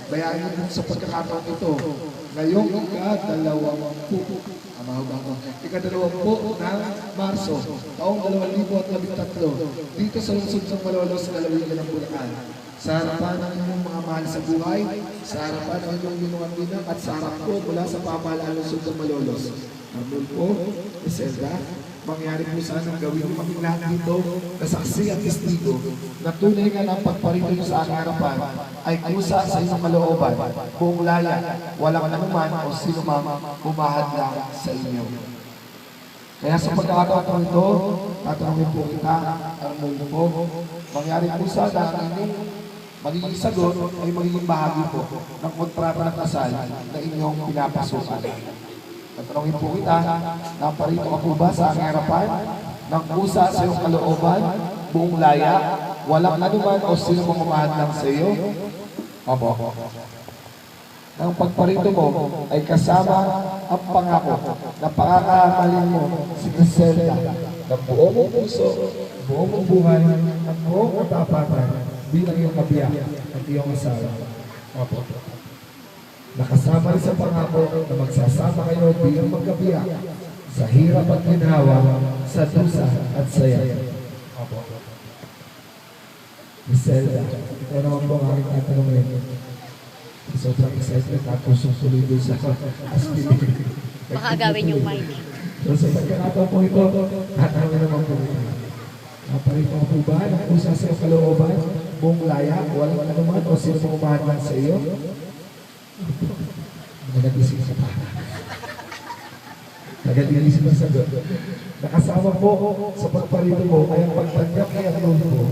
Bayaran niyo po sa pagkakataon ito. Ngayong ika-20, ika-20 ng Marso, taong 2013, dito sa lungsod ng Malolos, lalawigan ng Bulacan. Sa harapan ng inyong mga mahal sa buhay, sa harapan ng inyong ginungan at sa harap ko mula sa pamahalaan ng lungsod ng Malolos. Arnulfo, Iselda, mangyari po sanang gawin ng aming lahat dito na saksi at testigo na tunay nga ng pagparito nyo sa aking harapan ay kusa sa inyong kalooban, buong laya, walang anuman o sino mang humahad lang sa inyo. Kaya sa pagkakataon ito, tatanungin po kita, Arnulfo, mangyari po sana ang inyong magiging sagot ay magiging bahagi po ng kontrata ng kasal na inyong pinapasukan. Tatanungin po kita, naparito ka po ba sa aking harapan ng kusa sa iyong kalooban, buong laya, walang anuman o sino mang umahad lang sa iyo? Opo. Ang pagparito mo ay kasama ang pangako na pakakahalin mo si Griselda na buong mong puso, buong mong buhay, at buong katapatan bilang iyong kabiyak at iyong asawa. Opo. Nakasama rin sa pangako na magsasama kayo bilang magkabiyak sa hirap at ginawa, sa dusa at saya. Opo. Griselda, ito naman po ang aking tatanungin. Sobrang excited at pusong tuloy doon sa activity. Baka agawin yung mic. So sa pagkakataon po ito, tatanungin naman po ito. Naparito po ba na kusa sa kalooban, buong laya, walang anuman o sino mong umahad lang sa iyo? Nag-isip sa pa. Nag-isip sa sagot. Nakasama po sa pagparito mo ay ang pagtanggap kay Arnulfo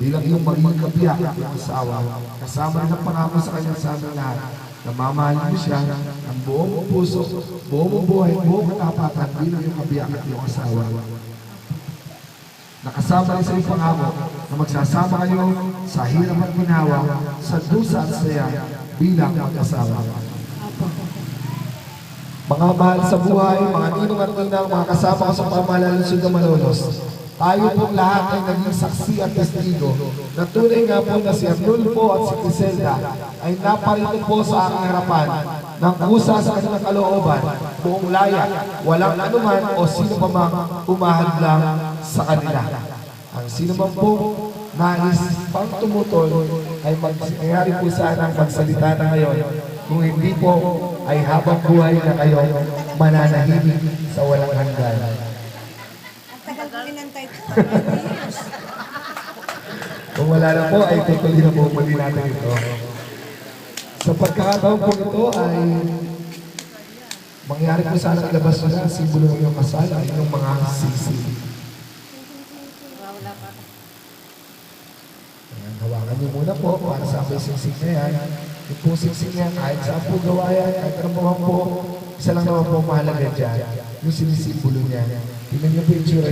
bilang iyong magiging kabiyak ng asawa. Kasama rin ang pangako sa kanyang sa aming lahat na mamahalin mo siya ng buong puso, buong buhay, buong katapatan bilang iyong kabiyak at iyong asawa. Nakasama rin sa iyong pangako na magsasama kayo sa hirap at ginawa, sa dusa at saya bilang mag-asawa. Mga mahal sa buhay, mga ninong at ninang, mga kasama ko sa pamahalaan ng lungsod ng Malolos, tayo pong lahat ay naging saksi at testigo na tunay nga po na si Arnulfo at si Griselda ay naparito po sa aking harapan ng kusa sa kanilang kalooban, buong laya, walang anuman o sino pa mang umahad lang sa kanila. Ang sino man po nais pang tumutol ay mangyari po sana ang magsalita na ngayon. Kung hindi po ay habang buhay na kayo mananahimik sa walang hanggan. Ang tagal ko inantay ko. Kung wala na po ay tutuloy na po muli natin ito. Sa pagkakataon po ito ay mangyari po sana ilabas nila ang simbolo ng iyong kasal ay inyong mga sisi. Hawakan niyo muna po para sa aking singsing na yan. Yung po singsing niya, kahit saan po gawa yan, kahit ano po, isa lang naman po mahalaga dyan, yung sinisimbolo niya. Tingnan niyo po yung tsura